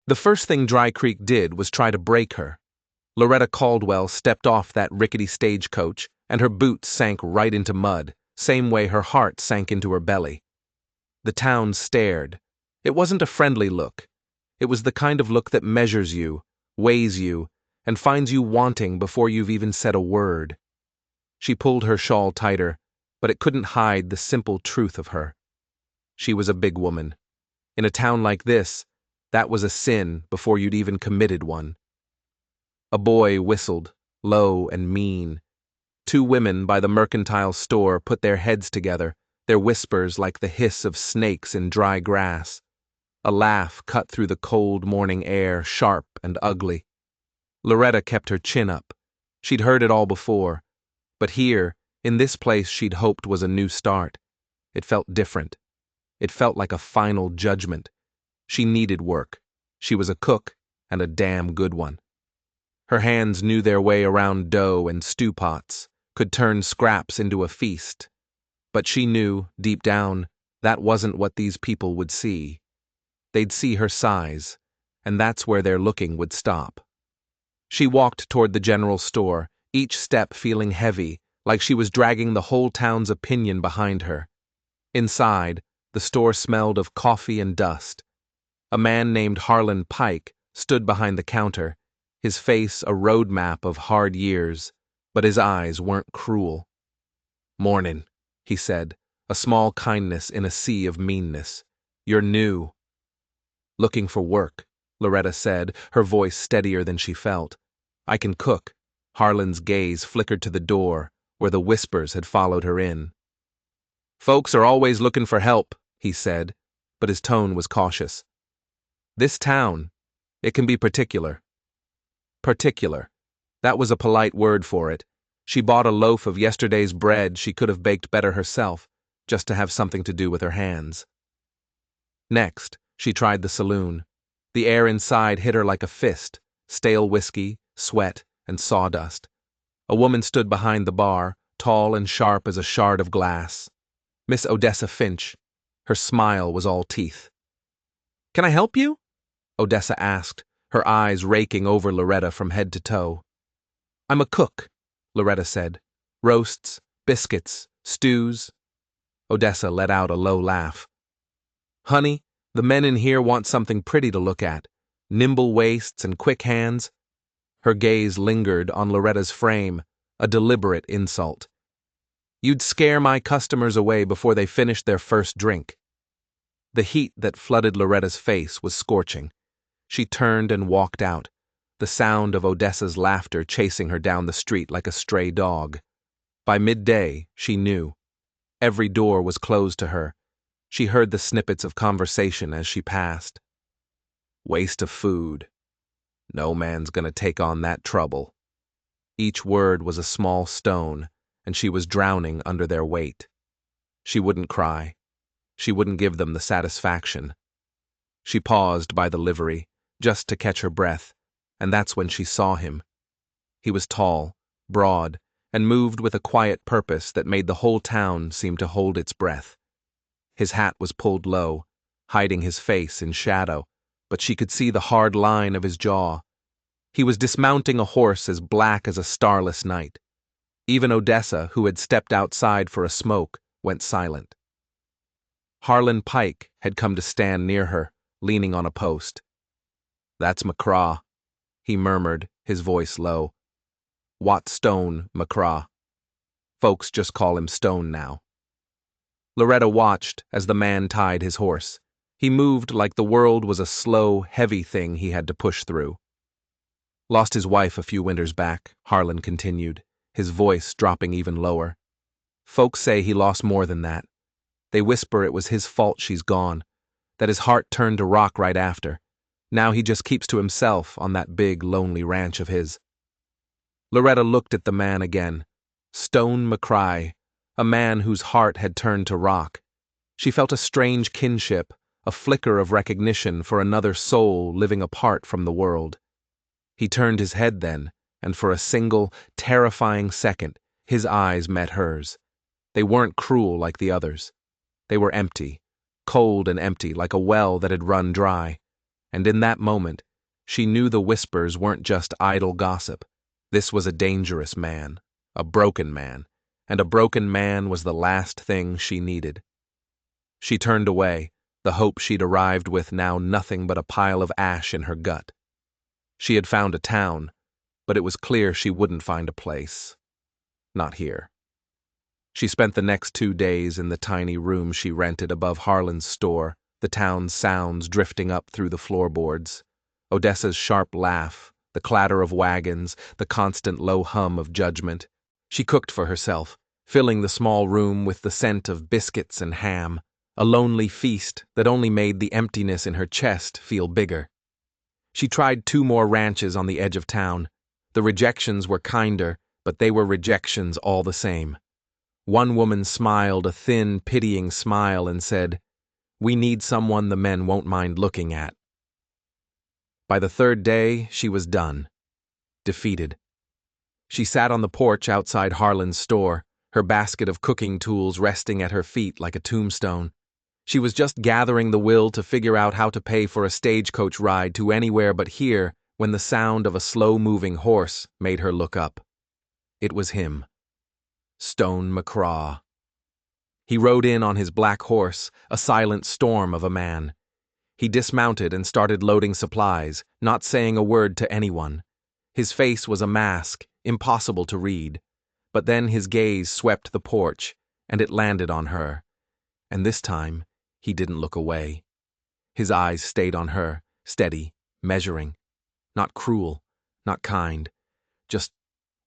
The first thing Dry Creek did was try to break her. Loretta Caldwell stepped off that rickety stagecoach, and her boots sank right into mud, same way her heart sank into her belly. The town stared. It wasn't a friendly look. It was the kind of look that measures you, weighs you, and finds you wanting before you've even said a word. She pulled her shawl tighter, but it couldn't hide the simple truth of her. She was a big woman. In a town like this, that was a sin before you'd even committed one. A boy whistled, low and mean. Two women by the mercantile store put their heads together, their whispers like the hiss of snakes in dry grass. A laugh cut through the cold morning air, sharp and ugly. Loretta kept her chin up. She'd heard it all before, but here, in this place she'd hoped was a new start. It felt different. It felt like a final judgment. She needed work. She was a cook, and a damn good one. Her hands knew their way around dough and stew pots, could turn scraps into a feast. But she knew, deep down, that wasn't what these people would see. They'd see her size, and that's where their looking would stop. She walked toward the general store, each step feeling heavy, like she was dragging the whole town's opinion behind her. Inside, the store smelled of coffee and dust. A man named Harlan Pike stood behind the counter, his face a road map of hard years, but his eyes weren't cruel. "Mornin'," he said, a small kindness in a sea of meanness. "You're new." "Looking for work," Loretta said, her voice steadier than she felt. "I can cook." Harlan's gaze flickered to the door, where the whispers had followed her in. "Folks are always looking for help," he said, but his tone was cautious. "This town, it can be particular." Particular. That was a polite word for it. She bought a loaf of yesterday's bread she could have baked better herself, just to have something to do with her hands. Next, she tried the saloon. The air inside hit her like a fist, stale whiskey, sweat, and sawdust. A woman stood behind the bar, tall and sharp as a shard of glass. Miss Odessa Finch. Her smile was all teeth. "Can I help you?" Odessa asked, her eyes raking over Loretta from head to toe. "I'm a cook," Loretta said. "Roasts, biscuits, stews." Odessa let out a low laugh. "Honey, the men in here want something pretty to look at. Nimble waists and quick hands." Her gaze lingered on Loretta's frame, a deliberate insult. "You'd scare my customers away before they finished their first drink." The heat that flooded Loretta's face was scorching. She turned and walked out, the sound of Odessa's laughter chasing her down the street like a stray dog. By midday, she knew. Every door was closed to her. She heard the snippets of conversation as she passed. "Waste of food. No man's gonna take on that trouble." Each word was a small stone, and she was drowning under their weight. She wouldn't cry. She wouldn't give them the satisfaction. She paused by the livery, just to catch her breath, and that's when she saw him. He was tall, broad, and moved with a quiet purpose that made the whole town seem to hold its breath. His hat was pulled low, hiding his face in shadow, but she could see the hard line of his jaw. He was dismounting a horse as black as a starless night. Even Odessa, who had stepped outside for a smoke, went silent. Harlan Pike had come to stand near her, leaning on a post. "That's McCraw," he murmured, his voice low. "Watt Stone McCraw. Folks just call him Stone now." Loretta watched as the man tied his horse. He moved like the world was a slow, heavy thing he had to push through. "Lost his wife a few winters back," Harlan continued, his voice dropping even lower. "Folks say he lost more than that. They whisper it was his fault she's gone, that his heart turned to rock right after. Now he just keeps to himself on that big, lonely ranch of his." Loretta looked at the man again. Stone McCraw, a man whose heart had turned to rock. She felt a strange kinship, a flicker of recognition for another soul living apart from the world. He turned his head then, and for a single, terrifying second, his eyes met hers. They weren't cruel like the others. They were empty, cold and empty like a well that had run dry. And in that moment, she knew the whispers weren't just idle gossip. This was a dangerous man, a broken man, and a broken man was the last thing she needed. She turned away, the hope she'd arrived with now nothing but a pile of ash in her gut. She had found a town, but it was clear she wouldn't find a place. Not here. She spent the next 2 days in the tiny room she rented above Harlan's store, the town's sounds drifting up through the floorboards. Odessa's sharp laugh, the clatter of wagons, the constant low hum of judgment. She cooked for herself, filling the small room with the scent of biscuits and ham, a lonely feast that only made the emptiness in her chest feel bigger. She tried 2 more ranches on the edge of town. The rejections were kinder, but they were rejections all the same. One woman smiled a thin, pitying smile and said, "We need someone the men won't mind looking at." By the 3rd day, she was done. Defeated. She sat on the porch outside Harlan's store, her basket of cooking tools resting at her feet like a tombstone. She was just gathering the will to figure out how to pay for a stagecoach ride to anywhere but here when the sound of a slow-moving horse made her look up. It was him. Stone McCraw. He rode in on his black horse, a silent storm of a man. He dismounted and started loading supplies, not saying a word to anyone. His face was a mask, impossible to read. But then his gaze swept the porch, and it landed on her. And this time, he didn't look away. His eyes stayed on her, steady, measuring. Not cruel, not kind, just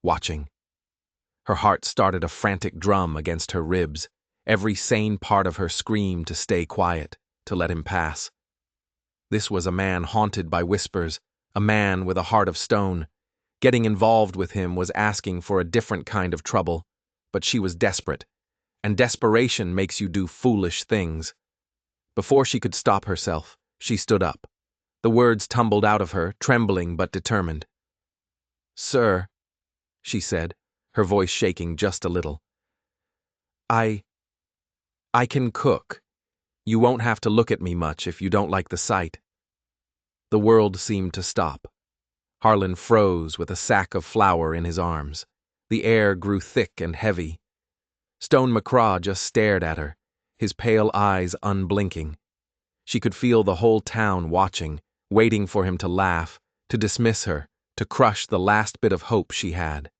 watching. Her heart started a frantic drum against her ribs. Every sane part of her screamed to stay quiet, to let him pass. This was a man haunted by whispers, a man with a heart of stone. Getting involved with him was asking for a different kind of trouble, but she was desperate, and desperation makes you do foolish things. Before she could stop herself, she stood up. The words tumbled out of her, trembling but determined. "Sir," she said, her voice shaking just a little. I can cook. You won't have to look at me much if you don't like the sight." The world seemed to stop. Harlan froze with a sack of flour in his arms. The air grew thick and heavy. Stone McCraw just stared at her, his pale eyes unblinking. She could feel the whole town watching, waiting for him to laugh, to dismiss her, to crush the last bit of hope she had.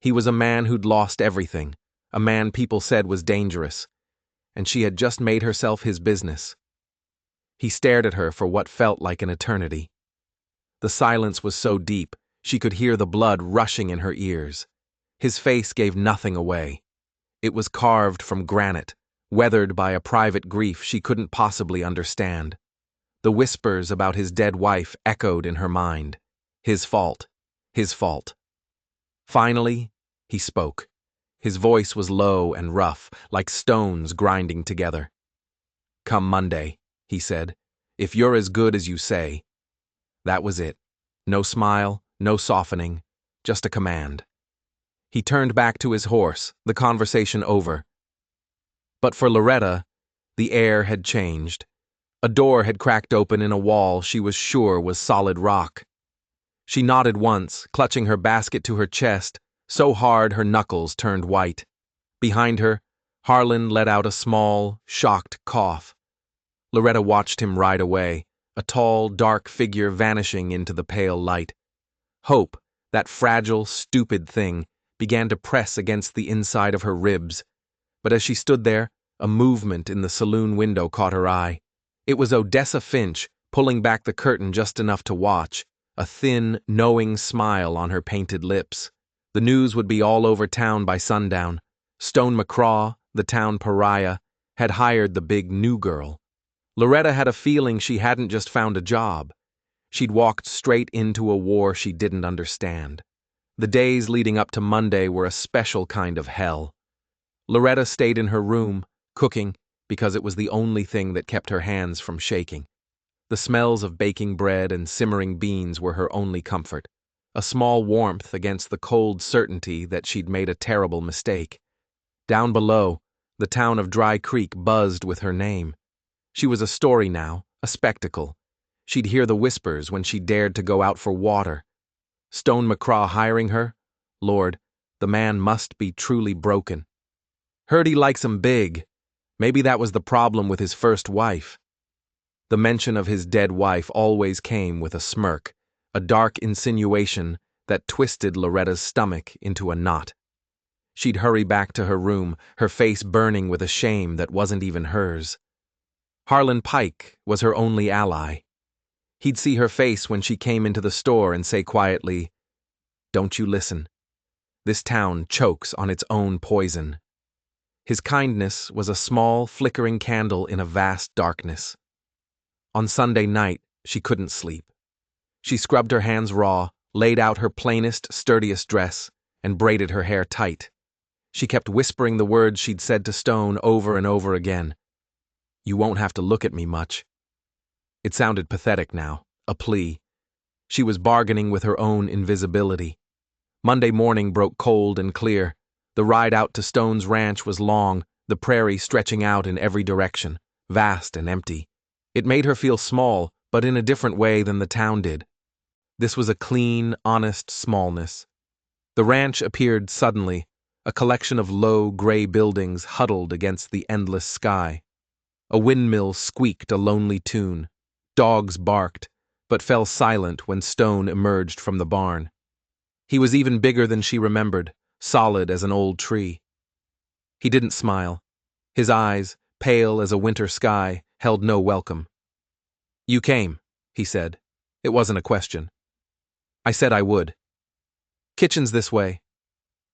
He was a man who'd lost everything, a man people said was dangerous, and she had just made herself his business. He stared at her for what felt like an eternity. The silence was so deep, she could hear the blood rushing in her ears. His face gave nothing away. It was carved from granite, weathered by a private grief she couldn't possibly understand. The whispers about his dead wife echoed in her mind. His fault. His fault. Finally, he spoke. His voice was low and rough, like stones grinding together. "Come Monday," he said, "if you're as good as you say." That was it. No smile, no softening, just a command. He turned back to his horse, the conversation over. But for Loretta, the air had changed. A door had cracked open in a wall she was sure was solid rock. She nodded once, clutching her basket to her chest, so hard her knuckles turned white. Behind her, Harlan let out a small, shocked cough. Loretta watched him ride away, a tall, dark figure vanishing into the pale light. Hope, that fragile, stupid thing, began to press against the inside of her ribs. But as she stood there, a movement in the saloon window caught her eye. It was Odessa Finch, pulling back the curtain just enough to watch, a thin, knowing smile on her painted lips. The news would be all over town by sundown. Stone McCraw, the town pariah, had hired the big new girl. Loretta had a feeling she hadn't just found a job. She'd walked straight into a war she didn't understand. The days leading up to Monday were a special kind of hell. Loretta stayed in her room, cooking, because it was the only thing that kept her hands from shaking. The smells of baking bread and simmering beans were her only comfort, a small warmth against the cold certainty that she'd made a terrible mistake. Down below, the town of Dry Creek buzzed with her name. She was a story now, a spectacle. She'd hear the whispers when she dared to go out for water. Stone McCraw hiring her? Lord, the man must be truly broken. Heard he likes 'em big. Maybe that was the problem with his first wife. The mention of his dead wife always came with a smirk, a dark insinuation that twisted Loretta's stomach into a knot. She'd hurry back to her room, her face burning with a shame that wasn't even hers. Harlan Pike was her only ally. He'd see her face when she came into the store and say quietly, "Don't you listen. This town chokes on its own poison." His kindness was a small, flickering candle in a vast darkness. On Sunday night, she couldn't sleep. She scrubbed her hands raw, laid out her plainest, sturdiest dress, and braided her hair tight. She kept whispering the words she'd said to Stone over and over again. "You won't have to look at me much." It sounded pathetic now, a plea. She was bargaining with her own invisibility. Monday morning broke cold and clear. The ride out to Stone's ranch was long, the prairie stretching out in every direction, vast and empty. It made her feel small, but in a different way than the town did. This was a clean, honest smallness. The ranch appeared suddenly, a collection of low, gray buildings huddled against the endless sky. A windmill squeaked a lonely tune. Dogs barked, but fell silent when Stone emerged from the barn. He was even bigger than she remembered, solid as an old tree. He didn't smile. His eyes, pale as a winter sky, held no welcome. "You came," he said. It wasn't a question. "I said I would. Kitchen's this way."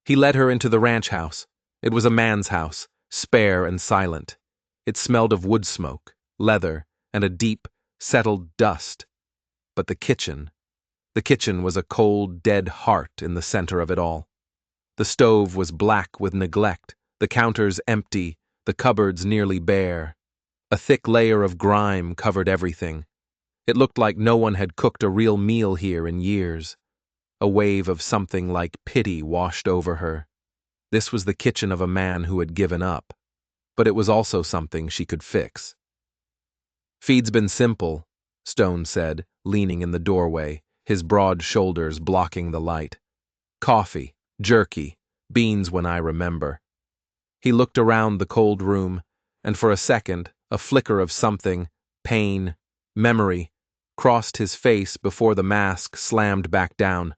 He led her into the ranch house. It was a man's house, spare and silent. It smelled of wood smoke, leather, and a deep, settled dust. But the kitchen was a cold, dead heart in the center of it all. The stove was black with neglect, the counters empty, the cupboards nearly bare. A thick layer of grime covered everything. It looked like no one had cooked a real meal here in years. A wave of something like pity washed over her. This was the kitchen of a man who had given up. But it was also something she could fix. "Feed's been simple," Stone said, leaning in the doorway, his broad shoulders blocking the light. "Coffee, jerky, beans when I remember." He looked around the cold room, and for a second, a flicker of something, pain, memory, crossed his face before the mask slammed back down.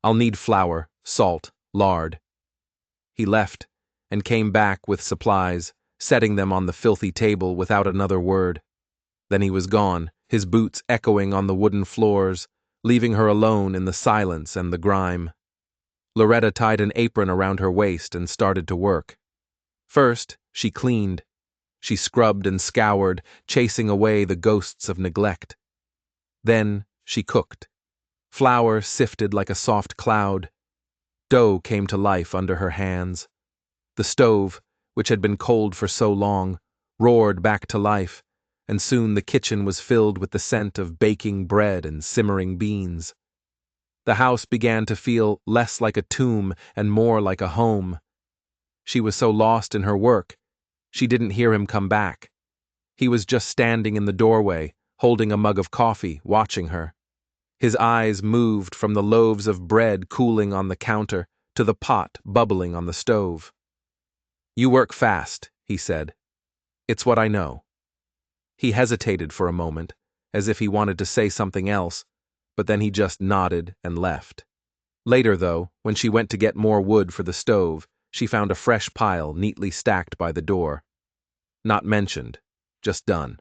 "I'll need flour, salt, lard." He left, and came back with supplies, setting them on the filthy table without another word. Then he was gone, his boots echoing on the wooden floors, leaving her alone in the silence and the grime. Loretta tied an apron around her waist and started to work. First, she cleaned. She scrubbed and scoured, chasing away the ghosts of neglect. Then she cooked. Flour sifted like a soft cloud. Dough came to life under her hands. The stove, which had been cold for so long, roared back to life, and soon the kitchen was filled with the scent of baking bread and simmering beans. The house began to feel less like a tomb and more like a home. She was so lost in her work, she didn't hear him come back. He was just standing in the doorway, holding a mug of coffee, watching her. His eyes moved from the loaves of bread cooling on the counter to the pot bubbling on the stove. "You work fast," he said. "It's what I know." He hesitated for a moment, as if he wanted to say something else, but then he just nodded and left. Later, though, when she went to get more wood for the stove, she found a fresh pile neatly stacked by the door. Not mentioned, just done.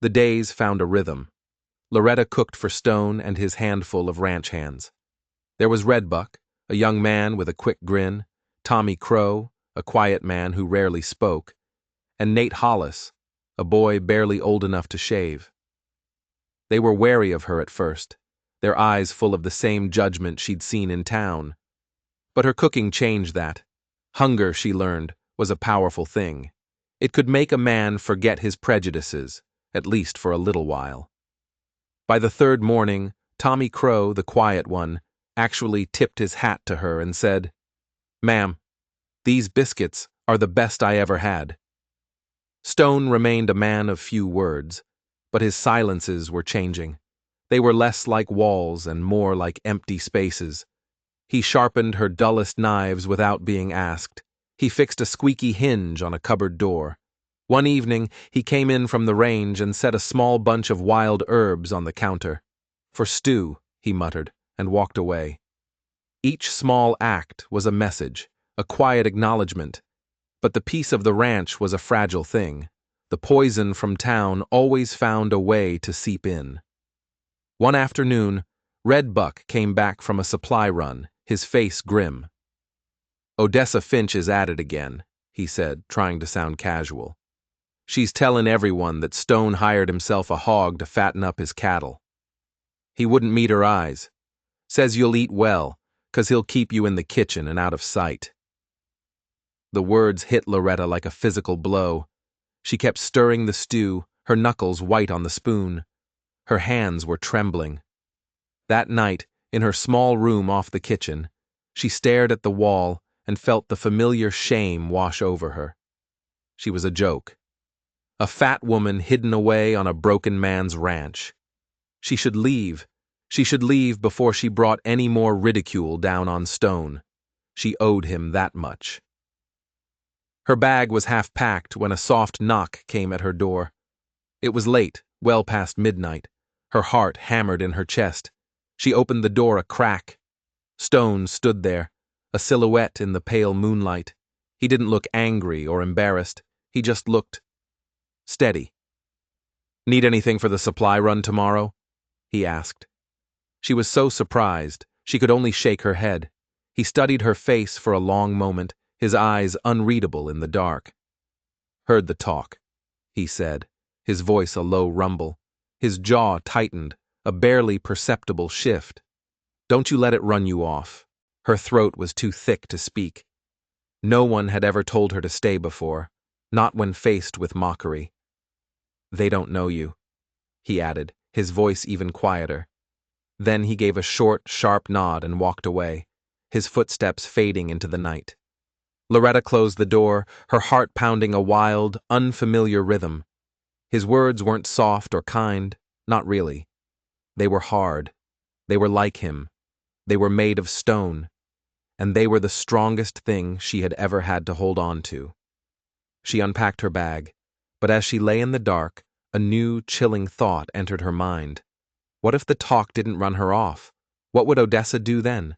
The days found a rhythm. Loretta cooked for Stone and his handful of ranch hands. There was Redbuck, a young man with a quick grin, Tommy Crow, a quiet man who rarely spoke, and Nate Hollis, a boy barely old enough to shave. They were wary of her at first, their eyes full of the same judgment she'd seen in town. But her cooking changed that. Hunger, she learned, was a powerful thing. It could make a man forget his prejudices, at least for a little while. By the third morning, Tommy Crow, the quiet one, actually tipped his hat to her and said, "Ma'am, these biscuits are the best I ever had." Stone remained a man of few words. but his silences were changing. They were less like walls and more like empty spaces. He sharpened her dullest knives without being asked. He fixed a squeaky hinge on a cupboard door. One evening, he came in from the range and set a small bunch of wild herbs on the counter. "For stew," he muttered, and walked away. Each small act was a message, a quiet acknowledgement. But the peace of the ranch was a fragile thing. The poison from town always found a way to seep in. One afternoon, Red Buck came back from a supply run, his face grim. "Odessa Finch is at it again," he said, trying to sound casual. "She's telling everyone that Stone hired himself a hog to fatten up his cattle. He wouldn't meet her eyes. Says you'll eat well, 'cause he'll keep you in the kitchen and out of sight." The words hit Loretta like a physical blow. She kept stirring the stew, her knuckles white on the spoon. Her hands were trembling. That night, in her small room off the kitchen, she stared at the wall and felt the familiar shame wash over her. She was a joke. A fat woman hidden away on a broken man's ranch. She should leave. She should leave before she brought any more ridicule down on Stone. She owed him that much. Her bag was half packed when a soft knock came at her door. It was late, well past midnight. Her heart hammered in her chest. She opened the door a crack. Stone stood there, a silhouette in the pale moonlight. He didn't look angry or embarrassed. He just looked steady. "Need anything for the supply run tomorrow?" he asked. She was so surprised, she could only shake her head. He studied her face for a long moment, his eyes unreadable in the dark. "Heard the talk," he said, his voice a low rumble. His jaw tightened, a barely perceptible shift. "Don't you let it run you off." Her throat was too thick to speak. No one had ever told her to stay before, not when faced with mockery. "They don't know you," he added, his voice even quieter. Then he gave a short, sharp nod and walked away, his footsteps fading into the night. Loretta closed the door, her heart pounding a wild, unfamiliar rhythm. His words weren't soft or kind, not really. They were hard. They were like him. They were made of stone. And they were the strongest thing she had ever had to hold on to. She unpacked her bag, but as she lay in the dark, a new, chilling thought entered her mind. What if the talk didn't run her off? What would Odessa do then?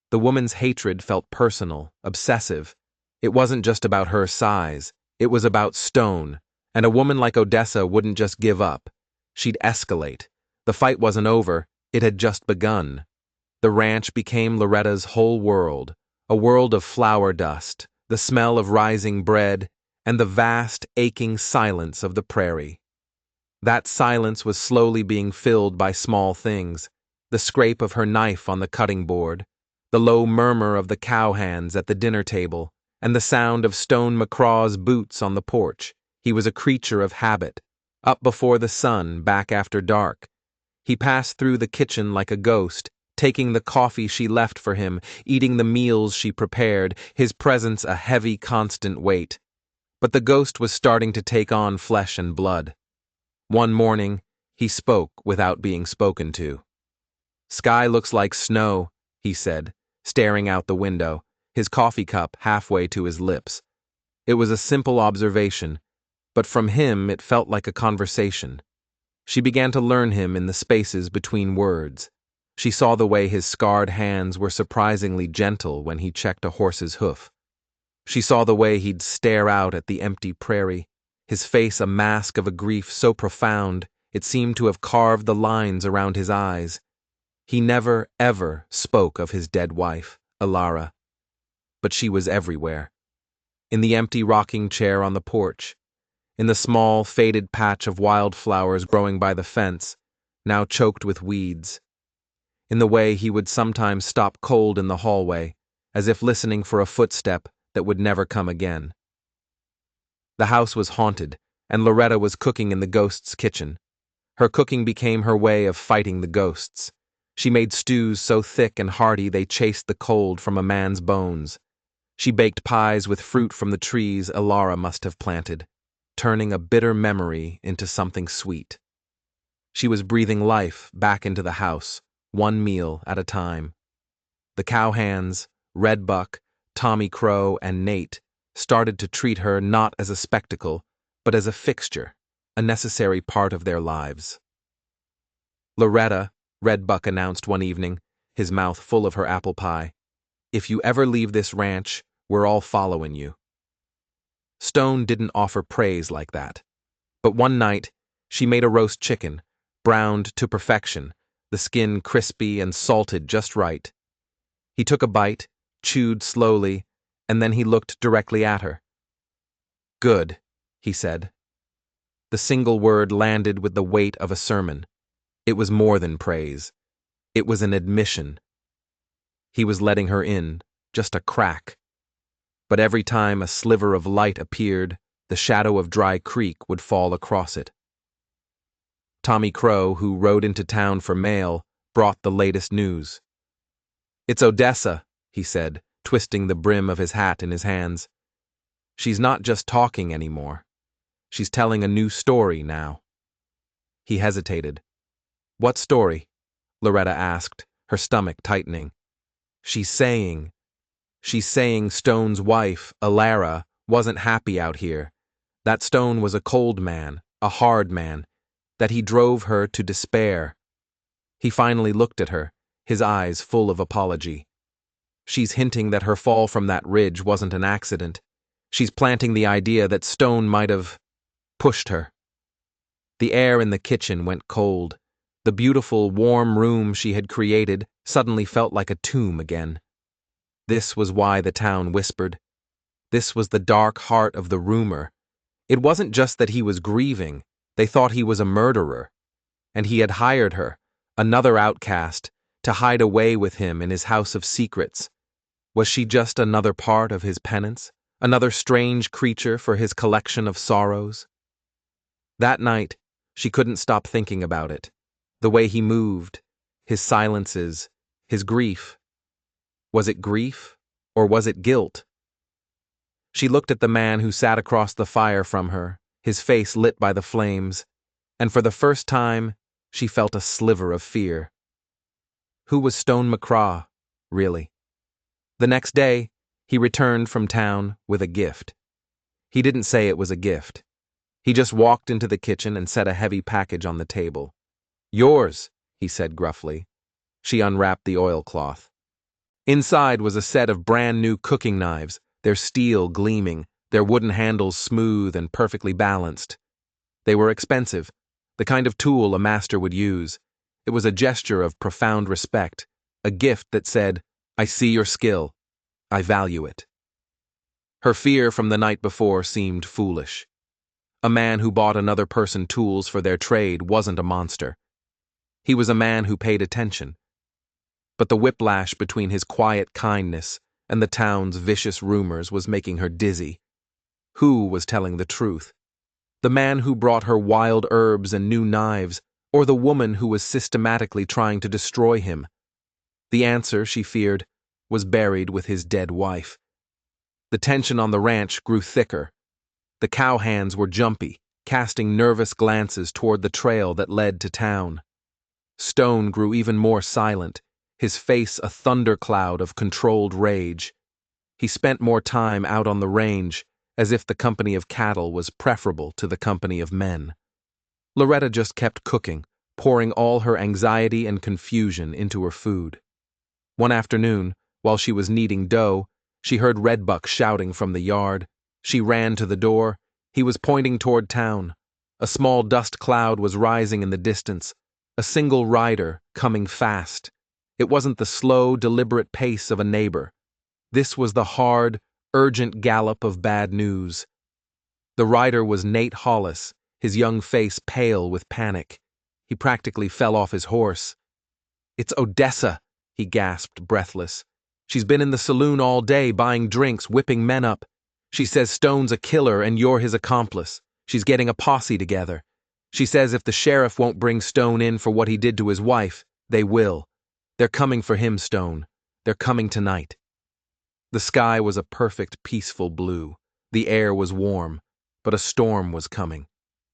The woman's hatred felt personal, obsessive. It wasn't just about her size. It was about Stone. And a woman like Odessa wouldn't just give up. She'd escalate. The fight wasn't over. It had just begun. The ranch became Loretta's whole world, a world of flour dust, the smell of rising bread, and the vast, aching silence of the prairie. That silence was slowly being filled by small things, the scrape of her knife on the cutting board, the low murmur of the cowhands at the dinner table, and the sound of Stone McCraw's boots on the porch. He was a creature of habit, up before the sun, back after dark. He passed through the kitchen like a ghost, taking the coffee she left for him, eating the meals she prepared, his presence a heavy, constant weight. But the ghost was starting to take on flesh and blood. One morning, he spoke without being spoken to. "Sky looks like snow," he said, staring out the window, his coffee cup halfway to his lips. It was a simple observation, but from him it felt like a conversation. She began to learn him in the spaces between words. She saw the way his scarred hands were surprisingly gentle when he checked a horse's hoof. She saw the way he'd stare out at the empty prairie, his face a mask of a grief so profound it seemed to have carved the lines around his eyes. He never, ever spoke of his dead wife, Alara. But she was everywhere. In the empty rocking chair on the porch, in the small, faded patch of wildflowers growing by the fence, now choked with weeds, in the way he would sometimes stop cold in the hallway, as if listening for a footstep that would never come again. The house was haunted, and Loretta was cooking in the ghost's kitchen. Her cooking became her way of fighting the ghosts. She made stews so thick and hearty they chased the cold from a man's bones. She baked pies with fruit from the trees Alara must have planted, turning a bitter memory into something sweet. She was breathing life back into the house, one meal at a time. The cowhands, Redbuck, Tommy Crow, and Nate started to treat her not as a spectacle, but as a fixture, a necessary part of their lives. "Loretta," Redbuck announced one evening, his mouth full of her apple pie, "if you ever leave this ranch, we're all following you." Stone didn't offer praise like that. But one night, she made a roast chicken, browned to perfection, the skin crispy and salted just right. He took a bite, chewed slowly, and then he looked directly at her. "Good," he said. The single word landed with the weight of a sermon. It was more than praise. It was an admission. He was letting her in, just a crack. But every time a sliver of light appeared, the shadow of Dry Creek would fall across it. Tommy Crow, who rode into town for mail, brought the latest news. "It's Odessa," he said, twisting the brim of his hat in his hands. "She's not just talking anymore. She's telling a new story now." He hesitated. "What story?" Loretta asked, her stomach tightening. She's saying Stone's wife, Alara, wasn't happy out here. That Stone was a cold man, a hard man, that he drove her to despair." He finally looked at her, his eyes full of apology. "She's hinting that her fall from that ridge wasn't an accident. She's planting the idea that Stone might have pushed her." The air in the kitchen went cold. The beautiful, warm room she had created suddenly felt like a tomb again. This was why the town whispered. This was the dark heart of the rumor. It wasn't just that he was grieving. They thought he was a murderer. And he had hired her, another outcast, to hide away with him in his house of secrets. Was she just another part of his penance? Another strange creature for his collection of sorrows? That night, she couldn't stop thinking about it. The way he moved, his silences, his grief. Was it grief, or was it guilt? She looked at the man who sat across the fire from her, his face lit by the flames, and for the first time, she felt a sliver of fear. Who was Stone McCraw, really? The next day, he returned from town with a gift. He didn't say it was a gift. He just walked into the kitchen and set a heavy package on the table. "Yours," he said gruffly. She unwrapped the oilcloth. Inside was a set of brand new cooking knives, their steel gleaming, their wooden handles smooth and perfectly balanced. They were expensive, the kind of tool a master would use. It was a gesture of profound respect, a gift that said, "I see your skill. I value it." Her fear from the night before seemed foolish. A man who bought another person tools for their trade wasn't a monster. He was a man who paid attention. But the whiplash between his quiet kindness and the town's vicious rumors was making her dizzy. Who was telling the truth? The man who brought her wild herbs and new knives, or the woman who was systematically trying to destroy him? The answer, she feared, was buried with his dead wife. The tension on the ranch grew thicker. The cowhands were jumpy, casting nervous glances toward the trail that led to town. Stone grew even more silent, his face a thundercloud of controlled rage. He spent more time out on the range, as if the company of cattle was preferable to the company of men. Loretta just kept cooking, pouring all her anxiety and confusion into her food. One afternoon, while she was kneading dough, she heard Redbuck shouting from the yard. She ran to the door. He was pointing toward town. A small dust cloud was rising in the distance, a single rider coming fast. It wasn't the slow, deliberate pace of a neighbor. This was the hard, urgent gallop of bad news. The rider was Nate Hollis, his young face pale with panic. He practically fell off his horse. "It's Odessa," he gasped, breathless. "She's been in the saloon all day, buying drinks, whipping men up. She says Stone's a killer and you're his accomplice. She's getting a posse together. She says if the sheriff won't bring Stone in for what he did to his wife, they will. They're coming for him, Stone. They're coming tonight." The sky was a perfect, peaceful blue. The air was warm, but a storm was coming.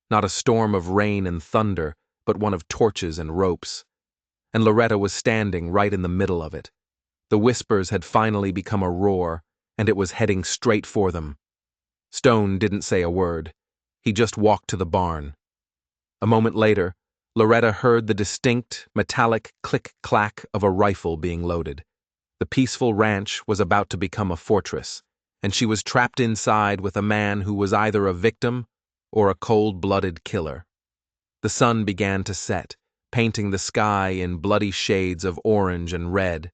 Not a storm of rain and thunder, but one of torches and ropes. And Loretta was standing right in the middle of it. The whispers had finally become a roar, and it was heading straight for them. Stone didn't say a word. He just walked to the barn. A moment later, Loretta heard the distinct, metallic click-clack of a rifle being loaded. The peaceful ranch was about to become a fortress, and she was trapped inside with a man who was either a victim or a cold-blooded killer. The sun began to set, painting the sky in bloody shades of orange and red.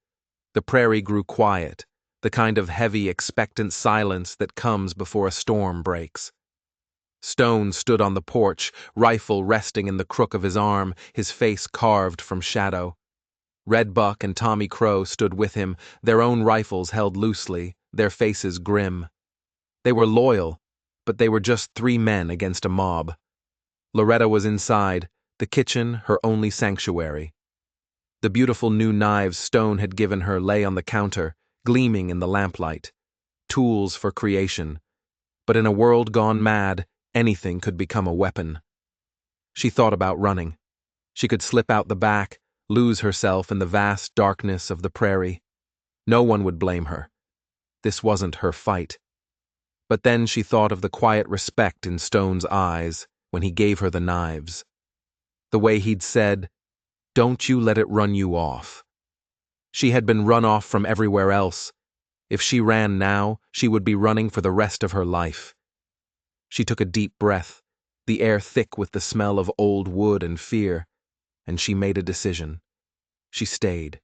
The prairie grew quiet, the kind of heavy, expectant silence that comes before a storm breaks. Stone stood on the porch, rifle resting in the crook of his arm, his face carved from shadow. Red Buck and Tommy Crow stood with him, their own rifles held loosely, their faces grim. They were loyal, but they were just 3 men against a mob. Loretta was inside, the kitchen her only sanctuary. The beautiful new knives Stone had given her lay on the counter, gleaming in the lamplight. Tools for creation. But in a world gone mad, anything could become a weapon. She thought about running. She could slip out the back, lose herself in the vast darkness of the prairie. No one would blame her. This wasn't her fight. But then she thought of the quiet respect in Stone's eyes when he gave her the knives. The way he'd said, "Don't you let it run you off." She had been run off from everywhere else. If she ran now, she would be running for the rest of her life. She took a deep breath, the air thick with the smell of old wood and fear, and she made a decision. She stayed.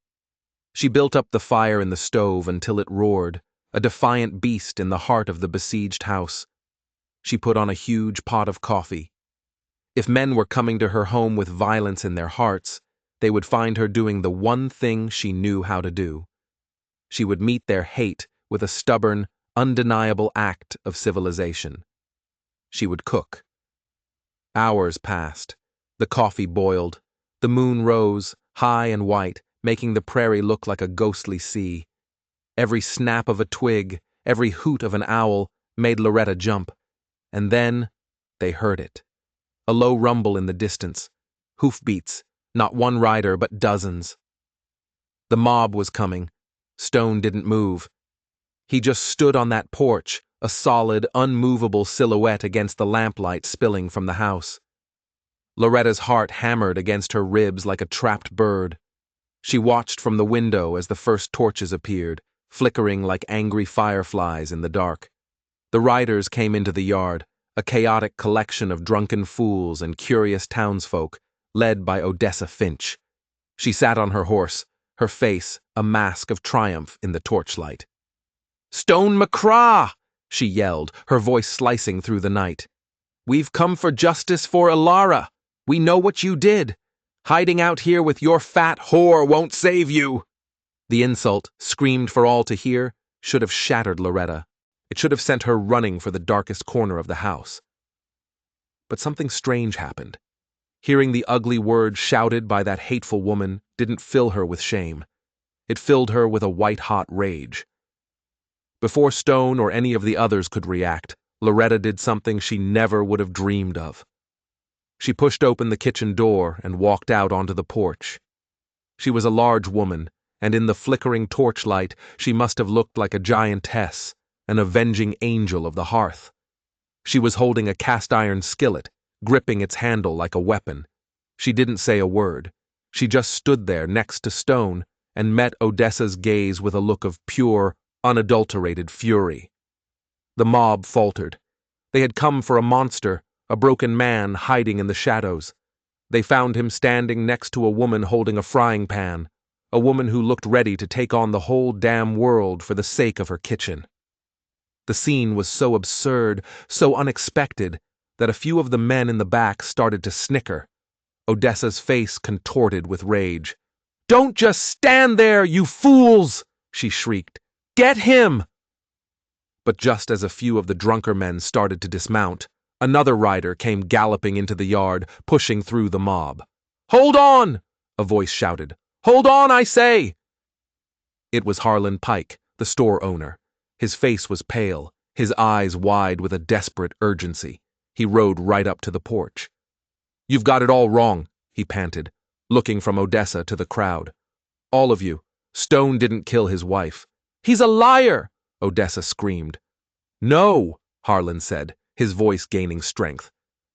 She built up the fire in the stove until it roared, a defiant beast in the heart of the besieged house. She put on a huge pot of coffee. If men were coming to her home with violence in their hearts, they would find her doing the one thing she knew how to do. She would meet their hate with a stubborn, undeniable act of civilization. She would cook. Hours passed. The coffee boiled. The moon rose, high and white, making the prairie look like a ghostly sea. Every snap of a twig, every hoot of an owl, made Loretta jump. And then they heard it. A low rumble in the distance. Hoofbeats, not one rider but dozens. The mob was coming. Stone didn't move. He just stood on that porch, a solid, unmovable silhouette against the lamplight spilling from the house. Loretta's heart hammered against her ribs like a trapped bird. She watched from the window as the first torches appeared, flickering like angry fireflies in the dark. The riders came into the yard, a chaotic collection of drunken fools and curious townsfolk, led by Odessa Finch. She sat on her horse, her face a mask of triumph in the torchlight. "Stone McCraw!" she yelled, her voice slicing through the night. "We've come for justice for Ilara. We know what you did. Hiding out here with your fat whore won't save you." The insult, screamed for all to hear, should have shattered Loretta. It should have sent her running for the darkest corner of the house. But something strange happened. Hearing the ugly words shouted by that hateful woman didn't fill her with shame. It filled her with a white-hot rage. Before Stone or any of the others could react, Loretta did something she never would have dreamed of. She pushed open the kitchen door and walked out onto the porch. She was a large woman, and in the flickering torchlight she must have looked like a giantess, an avenging angel of the hearth. She was holding a cast-iron skillet, gripping its handle like a weapon. She didn't say a word. She just stood there next to Stone and met Odessa's gaze with a look of pure, unadulterated fury. The mob faltered. They had come for a monster, a broken man hiding in the shadows. They found him standing next to a woman holding a frying pan, a woman who looked ready to take on the whole damn world for the sake of her kitchen. The scene was so absurd, so unexpected, that a few of the men in the back started to snicker. Odessa's face contorted with rage. "Don't just stand there, you fools!" she shrieked. "Get him!" But just as a few of the drunker men started to dismount, another rider came galloping into the yard, pushing through the mob. "Hold on!" a voice shouted. "Hold on, I say!" It was Harlan Pike, the store owner. His face was pale, his eyes wide with a desperate urgency. He rode right up to the porch. "You've got it all wrong," he panted, looking from Odessa to the crowd. All of you, Stone didn't kill his wife. He's a liar! Odessa screamed. No, Harlan said, his voice gaining strength.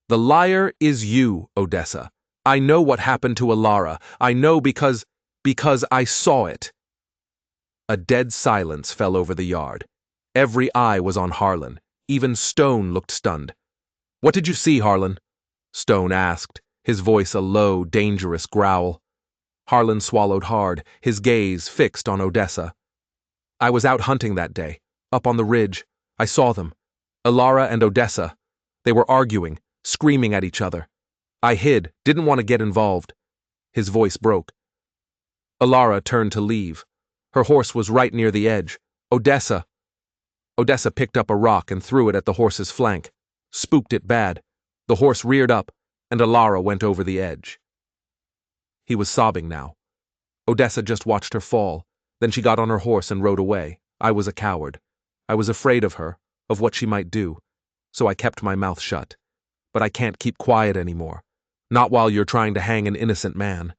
The liar is you, Odessa. I know what happened to Alara. I know because I saw it. A dead silence fell over the yard. Every eye was on Harlan. Even Stone looked stunned. What did you see, Harlan? Stone asked, his voice a low, dangerous growl. Harlan swallowed hard, his gaze fixed on Odessa. I was out hunting that day, up on the ridge. I saw them. Alara and Odessa. They were arguing, screaming at each other. I hid, didn't want to get involved. His voice broke. Alara turned to leave. Her horse was right near the edge. Odessa picked up a rock and threw it at the horse's flank. Spooked it bad. The horse reared up, and Alara went over the edge. He was sobbing now. Odessa just watched her fall. Then she got on her horse and rode away. I was a coward. I was afraid of her, of what she might do, so I kept my mouth shut. But I can't keep quiet anymore. Not while you're trying to hang an innocent man.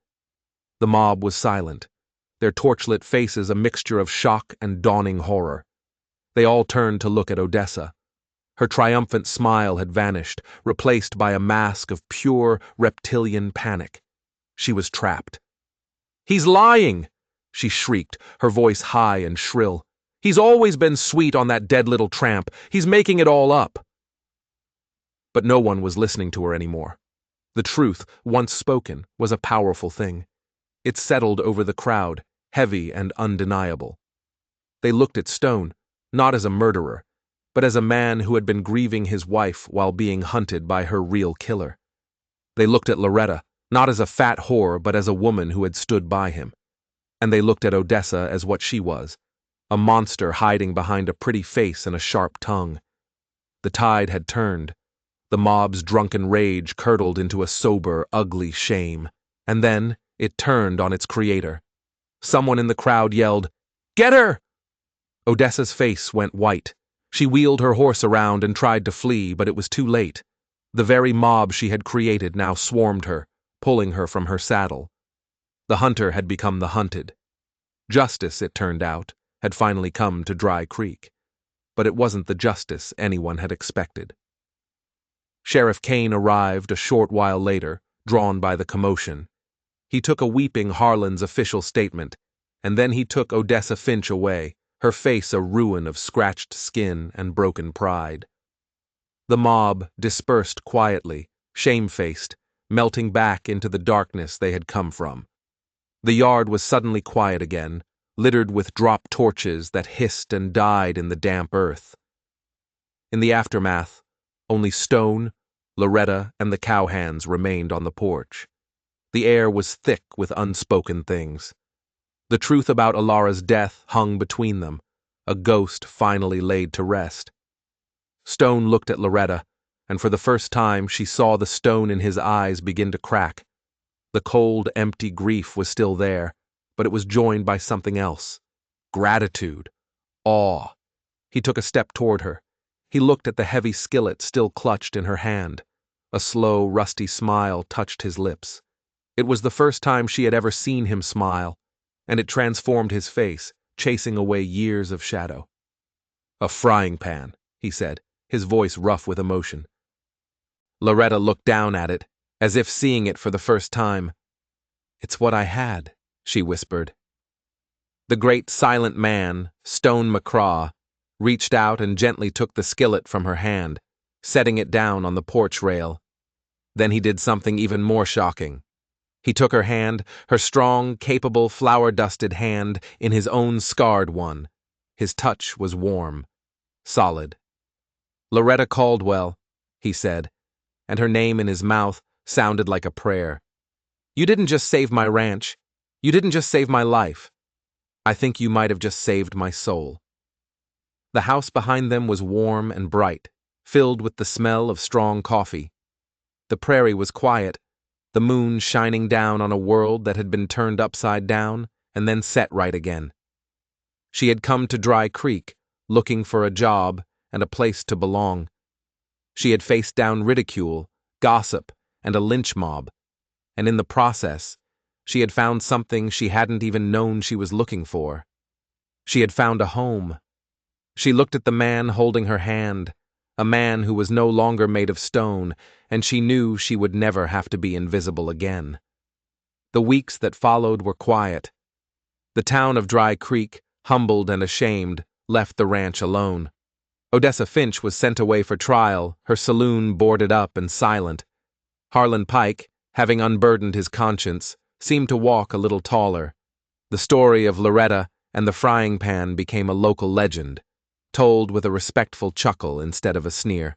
The mob was silent, their torchlit faces a mixture of shock and dawning horror. They all turned to look at Odessa. Her triumphant smile had vanished, replaced by a mask of pure reptilian panic. She was trapped. He's lying, she shrieked, her voice high and shrill. He's always been sweet on that dead little tramp. He's making it all up. But no one was listening to her anymore. The truth, once spoken, was a powerful thing. It settled over the crowd, heavy and undeniable. They looked at Stone, not as a murderer, but as a man who had been grieving his wife while being hunted by her real killer. They looked at Loretta, not as a fat whore, but as a woman who had stood by him. And they looked at Odessa as what she was, a monster hiding behind a pretty face and a sharp tongue. The tide had turned. The mob's drunken rage curdled into a sober, ugly shame. And then it turned on its creator. Someone in the crowd yelled, "Get her!" Odessa's face went white. She wheeled her horse around and tried to flee, but it was too late. The very mob she had created now swarmed her, pulling her from her saddle. The hunter had become the hunted. Justice, it turned out, had finally come to Dry Creek. But it wasn't the justice anyone had expected. Sheriff Kane arrived a short while later, drawn by the commotion. He took a weeping Harlan's official statement, and then he took Odessa Finch away, her face a ruin of scratched skin and broken pride. The mob dispersed quietly, shamefaced, melting back into the darkness they had come from. The yard was suddenly quiet again, littered with drop torches that hissed and died in the damp earth. In the aftermath, only Stone, Loretta, and the cowhands remained on the porch. The air was thick with unspoken things. The truth about Alara's death hung between them, a ghost finally laid to rest. Stone looked at Loretta, and for the first time she saw the stone in his eyes begin to crack. The cold, empty grief was still there, but it was joined by something else. Gratitude. Awe. He took a step toward her. He looked at the heavy skillet still clutched in her hand. A slow, rusty smile touched his lips. It was the first time she had ever seen him smile, and it transformed his face, chasing away years of shadow. "A frying pan," he said, his voice rough with emotion. Loretta looked down at it, as if seeing it for the first time. "It's what I had," she whispered. The great silent man, Stone McCraw, reached out and gently took the skillet from her hand, setting it down on the porch rail. Then he did something even more shocking. He took her hand, her strong, capable, flour-dusted hand, in his own scarred one. His touch was warm, solid. "Loretta Caldwell," he said, and her name in his mouth sounded like a prayer. "You didn't just save my ranch. You didn't just save my life. I think you might have just saved my soul." The house behind them was warm and bright, filled with the smell of strong coffee. The prairie was quiet, the moon shining down on a world that had been turned upside down and then set right again. She had come to Dry Creek, looking for a job and a place to belong. She had faced down ridicule, gossip, and a lynch mob. and in the process, she had found something she hadn't even known she was looking for. She had found a home. She looked at the man holding her hand, a man who was no longer made of stone, and she knew she would never have to be invisible again. The weeks that followed were quiet. The town of Dry Creek, humbled and ashamed, left the ranch alone. Odessa Finch was sent away for trial, her saloon boarded up and silent. Harlan Pike, having unburdened his conscience, seemed to walk a little taller. The story of Loretta and the frying pan became a local legend, told with a respectful chuckle instead of a sneer.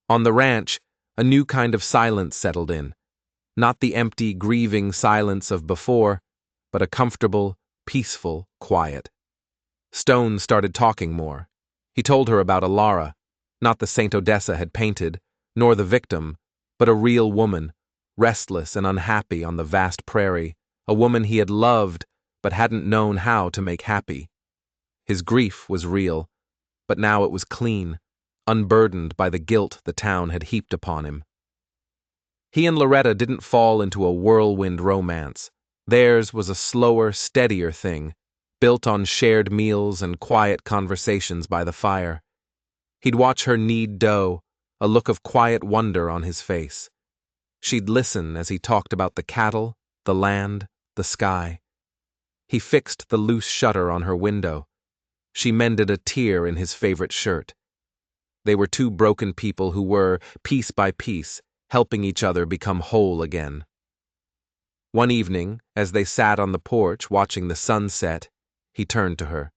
On the ranch, a new kind of silence settled in. Not the empty, grieving silence of before, but a comfortable, peaceful quiet. Stone started talking more. He told her about Alara, not the Saint Odessa had painted, nor the victim, but a real woman, restless and unhappy on the vast prairie, a woman he had loved but hadn't known how to make happy. His grief was real, but now it was clean, unburdened by the guilt the town had heaped upon him. He and Loretta didn't fall into a whirlwind romance. Theirs was a slower, steadier thing, built on shared meals and quiet conversations by the fire. He'd watch her knead dough, a look of quiet wonder on his face. She'd listen as he talked about the cattle, the land, the sky. He fixed the loose shutter on her window. She mended a tear in his favorite shirt. They were two broken people who were, piece by piece, helping each other become whole again. One evening, as they sat on the porch watching the sun set, he turned to her.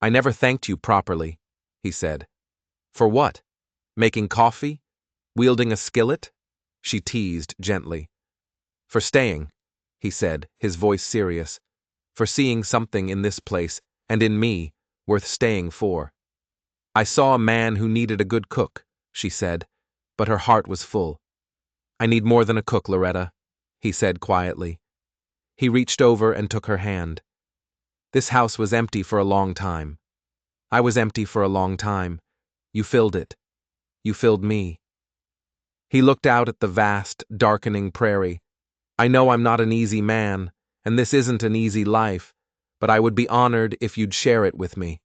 "I never thanked you properly," he said. "For what? Making coffee? Wielding a skillet?" She teased gently. "For staying," he said, his voice serious. "For seeing something in this place, and in me, worth staying for." "I saw a man who needed a good cook," she said, but her heart was full. "I need more than a cook, Loretta," he said quietly. He reached over and took her hand. "This house was empty for a long time. I was empty for a long time. You filled it. You filled me." He looked out at the vast, darkening prairie. "I know I'm not an easy man, and this isn't an easy life, but I would be honored if you'd share it with me."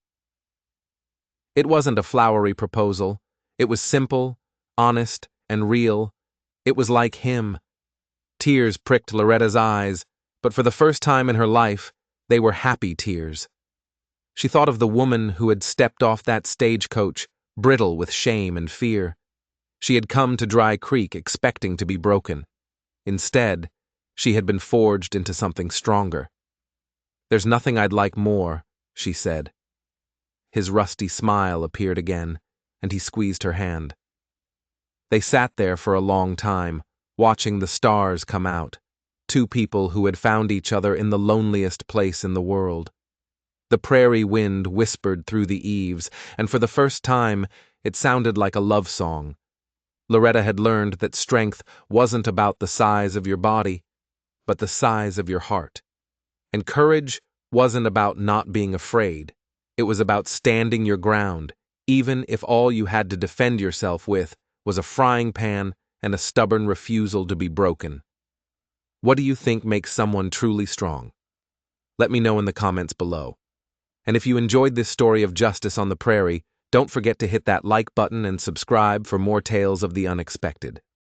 It wasn't a flowery proposal. It was simple, honest, and real. It was like him. Tears pricked Loretta's eyes, but for the first time in her life, they were happy tears. She thought of the woman who had stepped off that stagecoach, brittle with shame and fear. She had come to Dry Creek expecting to be broken. Instead, she had been forged into something stronger. "There's nothing I'd like more," she said. His rusty smile appeared again, and he squeezed her hand. They sat there for a long time, watching the stars come out, two people who had found each other in the loneliest place in the world. The prairie wind whispered through the eaves, and for the first time, it sounded like a love song. Loretta had learned that strength wasn't about the size of your body, but the size of your heart. And courage wasn't about not being afraid. It was about standing your ground, even if all you had to defend yourself with was a frying pan and a stubborn refusal to be broken. What do you think makes someone truly strong? Let me know in the comments below. And if you enjoyed this story of justice on the prairie, don't forget to hit that like button and subscribe for more tales of the unexpected.